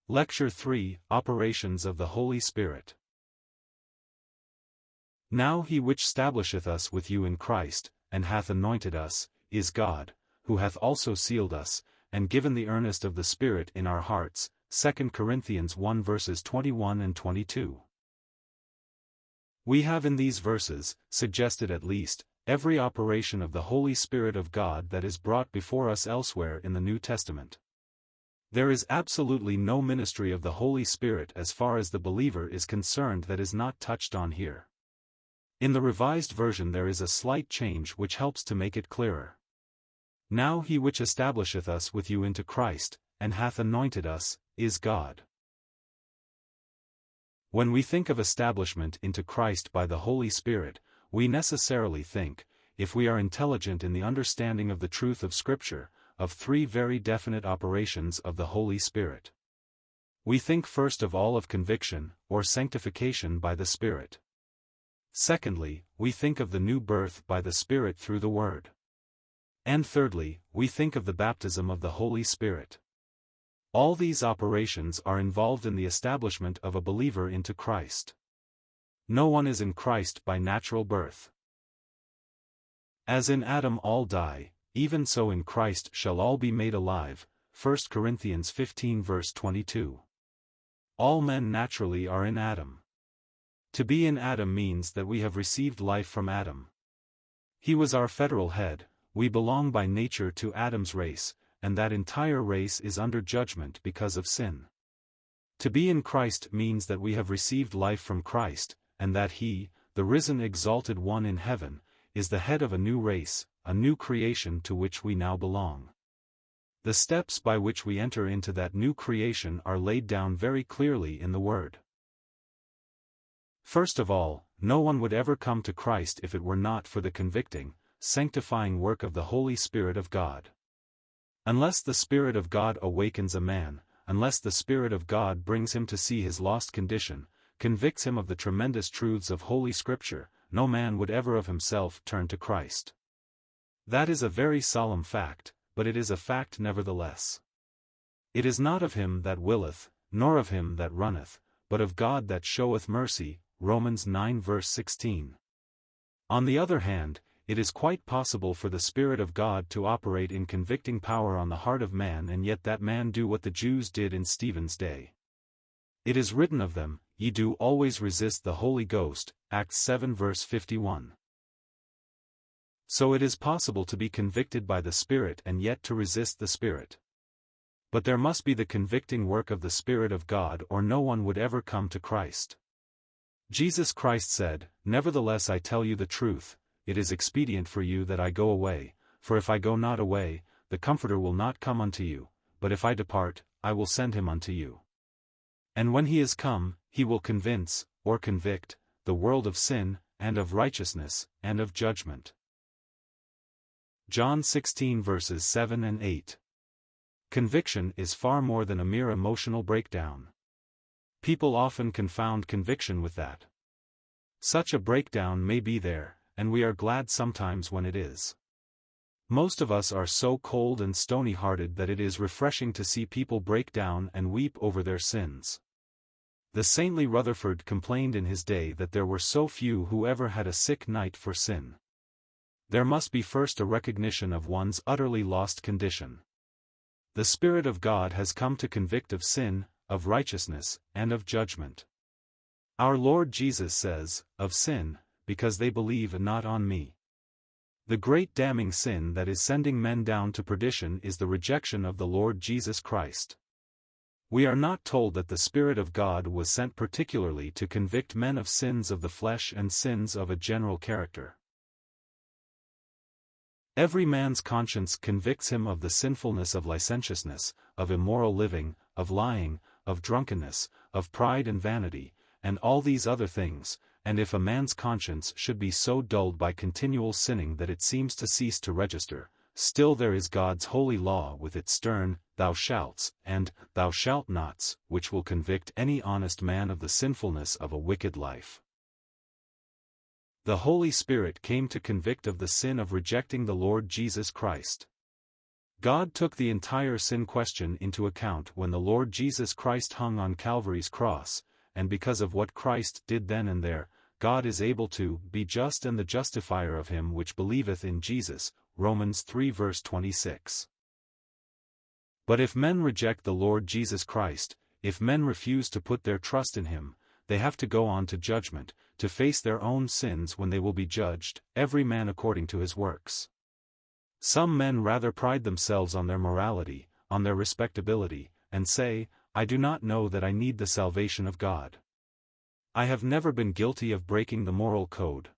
Lecture 3, Operations of the Holy Spirit. Now he which stablisheth us with you in Christ, and hath anointed us, is God, who hath also sealed us, and given the earnest of the Spirit in our hearts. 2 Corinthians 1 verses 21 and 22. We have in these verses, suggested at least, every operation of the Holy Spirit of God that is brought before us elsewhere in the New Testament. There is absolutely no ministry of the Holy Spirit as far as the believer is concerned that is not touched on here. In the Revised Version there is a slight change which helps to make it clearer. Now he which establisheth us with you into Christ, and hath anointed us, is God. When we think of establishment into Christ by the Holy Spirit, we necessarily think, if we are intelligent in the understanding of the truth of Scripture, of three very definite operations of the Holy Spirit. We think first of all of conviction, or sanctification by the Spirit. Secondly, we think of the new birth by the Spirit through the Word. And thirdly, we think of the baptism of the Holy Spirit. All these operations are involved in the establishment of a believer into Christ. No one is in Christ by natural birth. As in Adam all die, even so in Christ shall all be made alive. 1 Corinthians 15 verse 22. All men naturally are in Adam. To be in Adam means that we have received life from Adam. He was our federal head, we belong by nature to Adam's race, and that entire race is under judgment because of sin. To be in Christ means that we have received life from Christ, and that He, the risen exalted one in heaven, is the head of a new race, a new creation to which we now belong. The steps by which we enter into that new creation are laid down very clearly in the Word. First of all, no one would ever come to Christ if it were not for the convicting, sanctifying work of the Holy Spirit of God. Unless the Spirit of God awakens a man, unless the Spirit of God brings him to see his lost condition, convicts him of the tremendous truths of Holy Scripture, no man would ever of himself turn to Christ. That is a very solemn fact, but it is a fact nevertheless. It is not of him that willeth, nor of him that runneth, but of God that showeth mercy. Romans 9 verse 16. On the other hand, it is quite possible for the Spirit of God to operate in convicting power on the heart of man and yet that man do what the Jews did in Stephen's day. It is written of them, ye do always resist the Holy Ghost, Acts 7 verse 51. So it is possible to be convicted by the Spirit and yet to resist the Spirit. But there must be the convicting work of the Spirit of God or no one would ever come to Christ. Jesus Christ said, Nevertheless I tell you the truth, it is expedient for you that I go away, for if I go not away, the Comforter will not come unto you, but if I depart, I will send him unto you. And when he is come, he will convince, or convict, the world of sin, and of righteousness, and of judgment. John 16 verses 7 and 8. Conviction is far more than a mere emotional breakdown. People often confound conviction with that. Such a breakdown may be there, and we are glad sometimes when it is. Most of us are so cold and stony-hearted that it is refreshing to see people break down and weep over their sins. The saintly Rutherford complained in his day that there were so few who ever had a sick night for sin. There must be first a recognition of one's utterly lost condition. The Spirit of God has come to convict of sin, of righteousness, and of judgment. Our Lord Jesus says, of sin, because they believe not on me. The great damning sin that is sending men down to perdition is the rejection of the Lord Jesus Christ. We are not told that the Spirit of God was sent particularly to convict men of sins of the flesh and sins of a general character. Every man's conscience convicts him of the sinfulness of licentiousness, of immoral living, of lying, of drunkenness, of pride and vanity, and all these other things, and if a man's conscience should be so dulled by continual sinning that it seems to cease to register, still there is God's holy law with its stern, thou shalts, and thou shalt nots, which will convict any honest man of the sinfulness of a wicked life. The Holy Spirit came to convict of the sin of rejecting the Lord Jesus Christ. God took the entire sin question into account when the Lord Jesus Christ hung on Calvary's cross, and because of what Christ did then and there, God is able to be just and the justifier of him which believeth in Jesus, Romans 3 verse 26. But if men reject the Lord Jesus Christ, if men refuse to put their trust in him, they have to go on to judgment, to face their own sins when they will be judged, every man according to his works. Some men rather pride themselves on their morality, on their respectability, and say, I do not know that I need the salvation of God. I have never been guilty of breaking the moral code.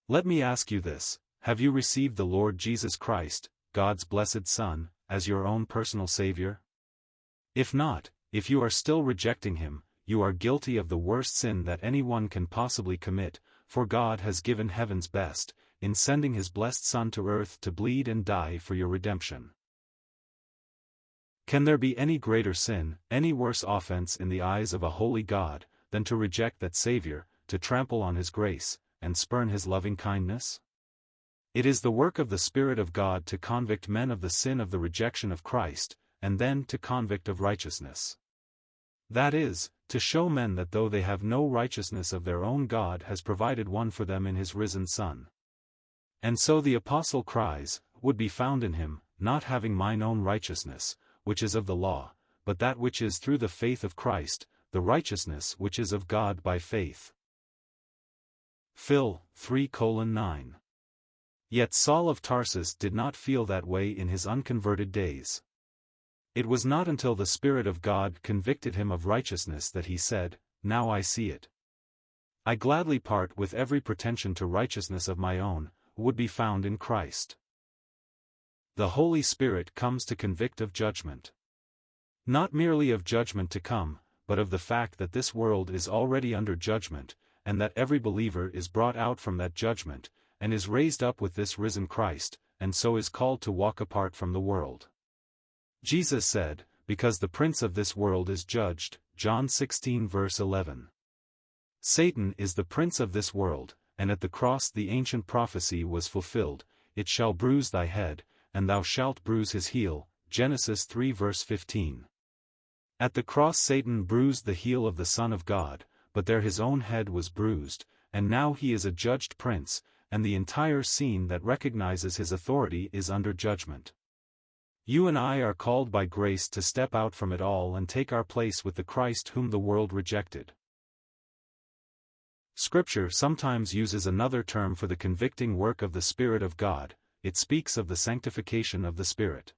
Let me ask you this, have you received the Lord Jesus Christ, God's blessed Son, as your own personal Savior? If not, if you are still rejecting him, you are guilty of the worst sin that anyone can possibly commit, for God has given heaven's best, in sending his blessed Son to earth to bleed and die for your redemption. Can there be any greater sin, any worse offense in the eyes of a holy God, than to reject that Savior, to trample on his grace, and spurn his loving kindness? It is the work of the Spirit of God to convict men of the sin of the rejection of Christ, and then to convict of righteousness. That is, to show men that though they have no righteousness of their own, God has provided one for them in his risen Son. And so the Apostle cries, would be found in him, not having mine own righteousness, which is of the law, but that which is through the faith of Christ, the righteousness which is of God by faith. Phil 3:9. Yet Saul of Tarsus did not feel that way in his unconverted days. It was not until the Spirit of God convicted him of righteousness that he said, Now I see it. I gladly part with every pretension to righteousness of my own, would be found in Christ. The Holy Spirit comes to convict of judgment. Not merely of judgment to come, but of the fact that this world is already under judgment, and that every believer is brought out from that judgment, and is raised up with this risen Christ, and so is called to walk apart from the world. Jesus said, because the prince of this world is judged, John 16 verse 11. Satan is the prince of this world, and at the cross the ancient prophecy was fulfilled, it shall bruise thy head, and thou shalt bruise his heel, Genesis 3 verse 15. At the cross Satan bruised the heel of the Son of God, but there his own head was bruised, and now he is a judged prince, and the entire scene that recognizes his authority is under judgment. You and I are called by grace to step out from it all and take our place with the Christ whom the world rejected. Scripture sometimes uses another term for the convicting work of the Spirit of God, it speaks of the sanctification of the Spirit.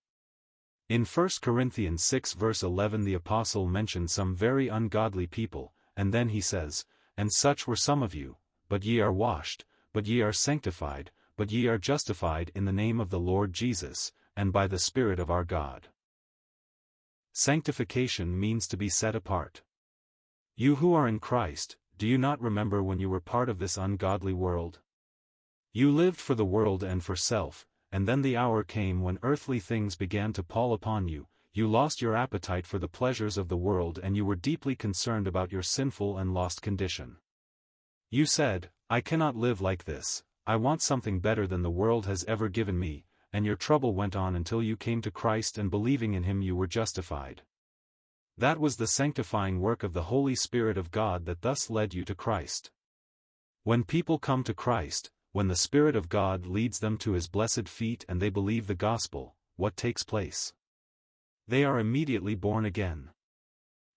In 1 Corinthians 6 verse 11 the Apostle mentions some very ungodly people, and then he says, And such were some of you, but ye are washed, but ye are sanctified, but ye are justified in the name of the Lord Jesus, and by the Spirit of our God. Sanctification means to be set apart. You who are in Christ, do you not remember when you were part of this ungodly world? You lived for the world and for self, and then the hour came when earthly things began to pall upon you, you lost your appetite for the pleasures of the world and you were deeply concerned about your sinful and lost condition. You said, I cannot live like this, I want something better than the world has ever given me, and your trouble went on until you came to Christ and believing in him you were justified. That was the sanctifying work of the Holy Spirit of God that thus led you to Christ. When people come to Christ, when the Spirit of God leads them to his blessed feet and they believe the gospel, what takes place? They are immediately born again.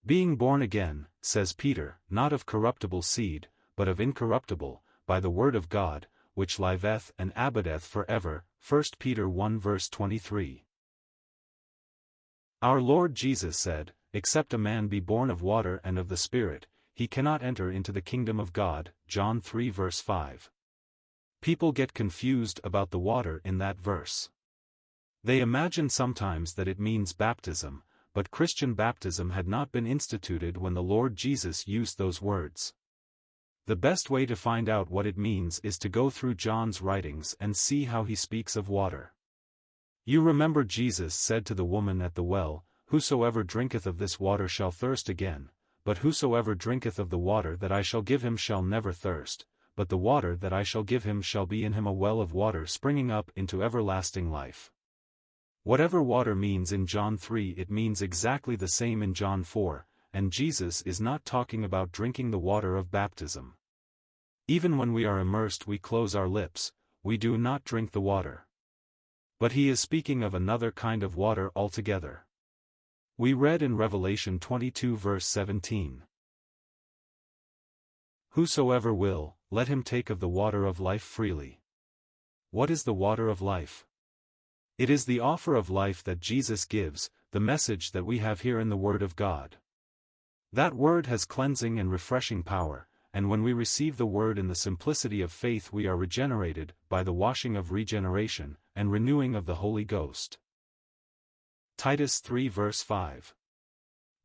Being born again, says Peter, not of corruptible seed, but of incorruptible, by the word of God, which liveth and abideth forever, 1 Peter 1 verse 23. Our Lord Jesus said, Except a man be born of water and of the Spirit, he cannot enter into the kingdom of God, John 3 verse 5. People get confused about the water in that verse. They imagine sometimes that it means baptism, but Christian baptism had not been instituted when the Lord Jesus used those words. The best way to find out what it means is to go through John's writings and see how he speaks of water. You remember Jesus said to the woman at the well, Whosoever drinketh of this water shall thirst again, but whosoever drinketh of the water that I shall give him shall never thirst, but the water that I shall give him shall be in him a well of water springing up into everlasting life. Whatever water means in John 3, it means exactly the same in John 4, and Jesus is not talking about drinking the water of baptism. Even when we are immersed we close our lips, we do not drink the water. But he is speaking of another kind of water altogether. We read in Revelation 22 verse 17. Whosoever will, let him take of the water of life freely. What is the water of life? It is the offer of life that Jesus gives, the message that we have here in the Word of God. That Word has cleansing and refreshing power, and when we receive the Word in the simplicity of faith we are regenerated, by the washing of regeneration, and renewing of the Holy Ghost. Titus 3 verse 5.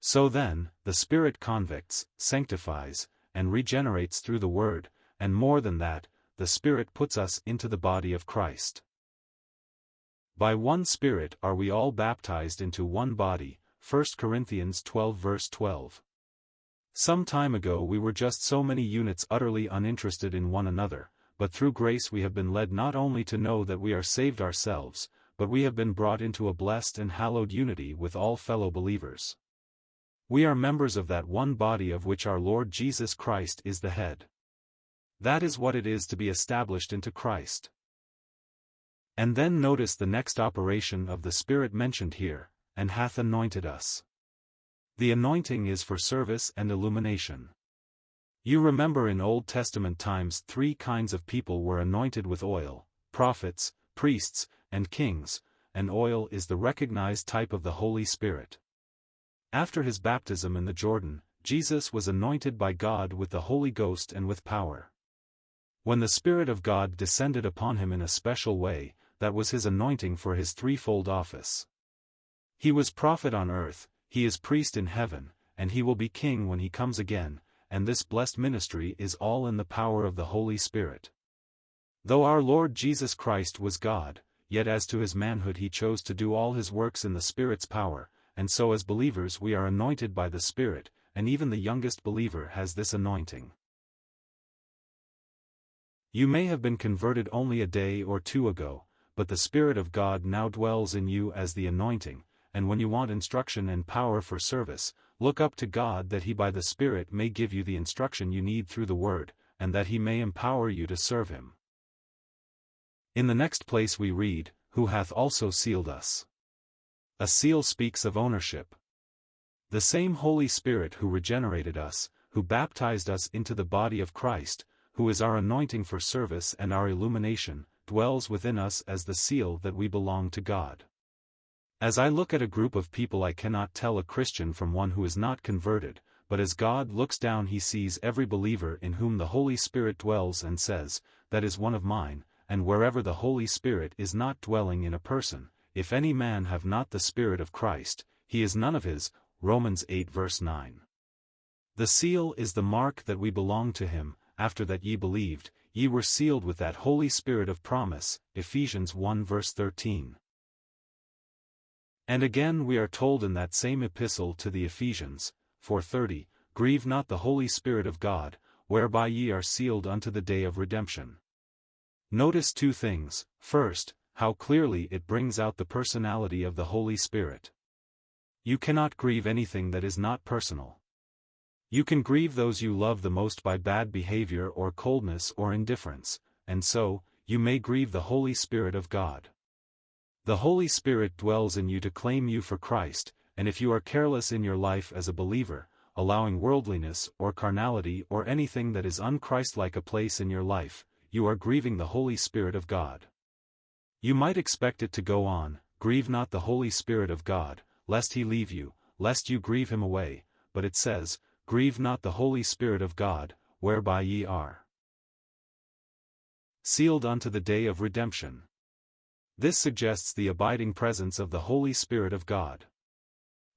So then, the Spirit convicts, sanctifies, and regenerates through the Word, and more than that, the Spirit puts us into the body of Christ. By one Spirit are we all baptized into one body, 1 Corinthians 12 verse 12. Some time ago we were just so many units utterly uninterested in one another, but through grace we have been led not only to know that we are saved ourselves, but we have been brought into a blessed and hallowed unity with all fellow believers. We are members of that one body of which our Lord Jesus Christ is the head. That is what it is to be established into Christ. And then notice the next operation of the Spirit mentioned here, and hath anointed us. The anointing is for service and illumination. You remember in Old Testament times 3 kinds of people were anointed with oil: prophets, priests, and kings, and oil is the recognized type of the Holy Spirit. After his baptism in the Jordan, Jesus was anointed by God with the Holy Ghost and with power. When the Spirit of God descended upon him in a special way, that was his anointing for his threefold office. He was prophet on earth, he is priest in heaven, and he will be king when he comes again, and this blessed ministry is all in the power of the Holy Spirit. Though our Lord Jesus Christ was God, yet as to his manhood he chose to do all his works in the Spirit's power, and so as believers we are anointed by the Spirit, and even the youngest believer has this anointing. You may have been converted only a day or 2 ago, but the Spirit of God now dwells in you as the anointing, and when you want instruction and power for service, look up to God that he by the Spirit may give you the instruction you need through the Word, and that he may empower you to serve him. In the next place we read, who hath also sealed us. A seal speaks of ownership. The same Holy Spirit who regenerated us, who baptized us into the body of Christ, who is our anointing for service and our illumination, dwells within us as the seal that we belong to God. As I look at a group of people I cannot tell a Christian from one who is not converted, but as God looks down he sees every believer in whom the Holy Spirit dwells and says, that is one of mine, and wherever the Holy Spirit is not dwelling in a person, if any man have not the Spirit of Christ, he is none of his, Romans 8 verse 9. The seal is the mark that we belong to him. After that ye believed, ye were sealed with that Holy Spirit of promise, Ephesians 1 verse 13. And again we are told in that same epistle to the Ephesians, 4:30, grieve not the Holy Spirit of God, whereby ye are sealed unto the day of redemption. Notice 2 things. First, how clearly it brings out the personality of the Holy Spirit. You cannot grieve anything that is not personal. You can grieve those you love the most by bad behavior or coldness or indifference, and so, you may grieve the Holy Spirit of God. The Holy Spirit dwells in you to claim you for Christ, and if you are careless in your life as a believer, allowing worldliness or carnality or anything that is unchristlike a place in your life, you are grieving the Holy Spirit of God. You might expect it to go on, grieve not the Holy Spirit of God, lest he leave you, lest you grieve him away, but it says, grieve not the Holy Spirit of God, whereby ye are sealed unto the day of redemption. This suggests the abiding presence of the Holy Spirit of God.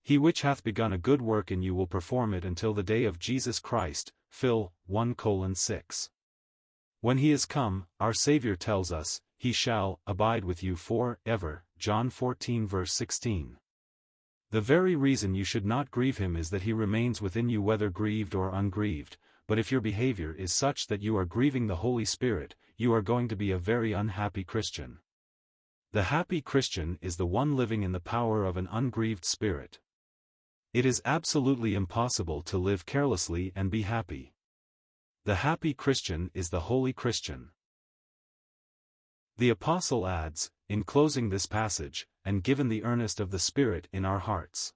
He which hath begun a good work in you will perform it until the day of Jesus Christ, Phil 1:6. When he is come, our Savior tells us, he shall abide with you for ever, John 14 verse 16. The very reason you should not grieve him is that he remains within you whether grieved or ungrieved, but if your behavior is such that you are grieving the Holy Spirit, you are going to be a very unhappy Christian. The happy Christian is the one living in the power of an ungrieved spirit. It is absolutely impossible to live carelessly and be happy. The happy Christian is the holy Christian. The Apostle adds, in closing this passage, and given the earnest of the Spirit in our hearts.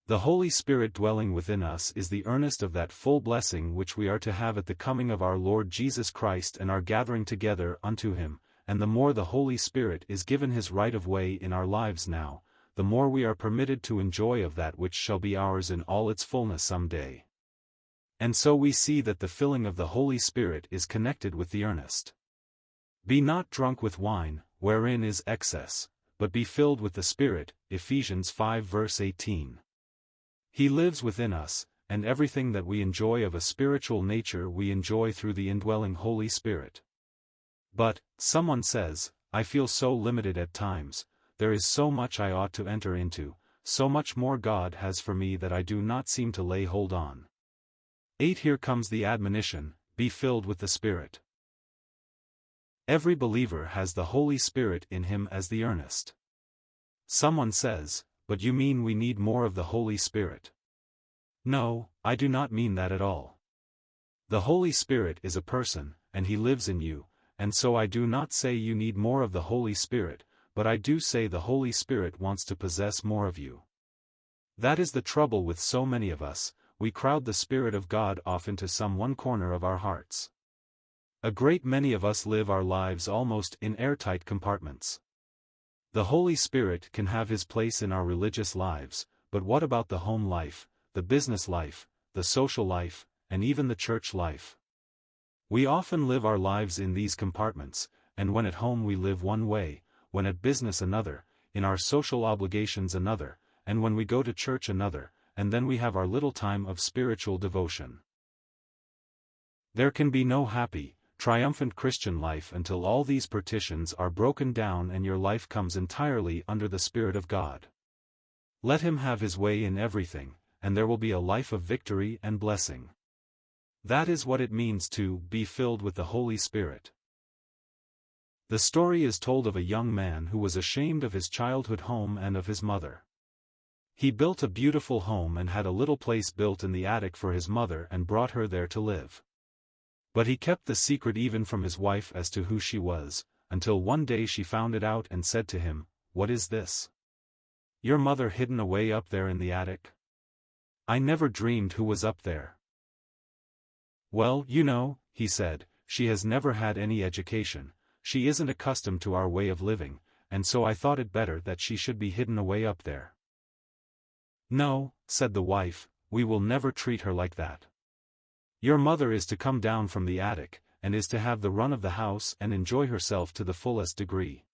The Holy Spirit dwelling within us is the earnest of that full blessing which we are to have at the coming of our Lord Jesus Christ and our gathering together unto Him, and the more the Holy Spirit is given His right of way in our lives now, the more we are permitted to enjoy of that which shall be ours in all its fullness some day. And so we see that the filling of the Holy Spirit is connected with the earnest. Be not drunk with wine, wherein is excess, but be filled with the Spirit, Ephesians 5 verse 18. He lives within us, and everything that we enjoy of a spiritual nature we enjoy through the indwelling Holy Spirit. But, someone says, I feel so limited at times, there is so much I ought to enter into, so much more God has for me that I do not seem to lay hold on. 8. Here comes the admonition, be filled with the Spirit. Every believer has the Holy Spirit in him as the earnest. Someone says, but you mean we need more of the Holy Spirit? No, I do not mean that at all. The Holy Spirit is a person, and He lives in you, and so I do not say you need more of the Holy Spirit, but I do say the Holy Spirit wants to possess more of you. That is the trouble with so many of us, we crowd the Spirit of God off into some one corner of our hearts. A great many of us live our lives almost in airtight compartments. The Holy Spirit can have His place in our religious lives, but what about the home life, the business life, the social life, and even the church life? We often live our lives in these compartments, and when at home we live one way, when at business another, in our social obligations another, and when we go to church another, and then we have our little time of spiritual devotion. There can be no happy, triumphant Christian life until all these partitions are broken down and your life comes entirely under the Spirit of God. Let Him have His way in everything, and there will be a life of victory and blessing. That is what it means to be filled with the Holy Spirit. The story is told of a young man who was ashamed of his childhood home and of his mother. He built a beautiful home and had a little place built in the attic for his mother and brought her there to live. But he kept the secret even from his wife as to who she was, until one day she found it out and said to him, "What is this? Your mother hidden away up there in the attic? I never dreamed who was up there." "Well, you know," he said, "she has never had any education, she isn't accustomed to our way of living, and so I thought it better that she should be hidden away up there." "No," said the wife, "we will never treat her like that. Your mother is to come down from the attic, and is to have the run of the house and enjoy herself to the fullest degree."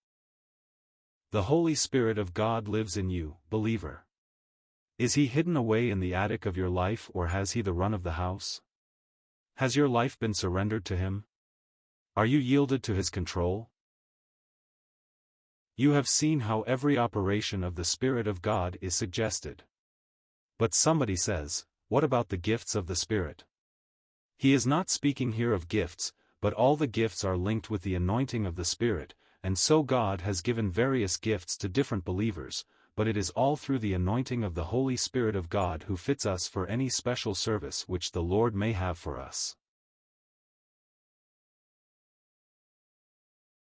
The Holy Spirit of God lives in you, believer. Is He hidden away in the attic of your life, or has He the run of the house? Has your life been surrendered to Him? Are you yielded to His control? You have seen how every operation of the Spirit of God is suggested. But somebody says, what about the gifts of the Spirit? He is not speaking here of gifts, but all the gifts are linked with the anointing of the Spirit, and so God has given various gifts to different believers, but it is all through the anointing of the Holy Spirit of God who fits us for any special service which the Lord may have for us.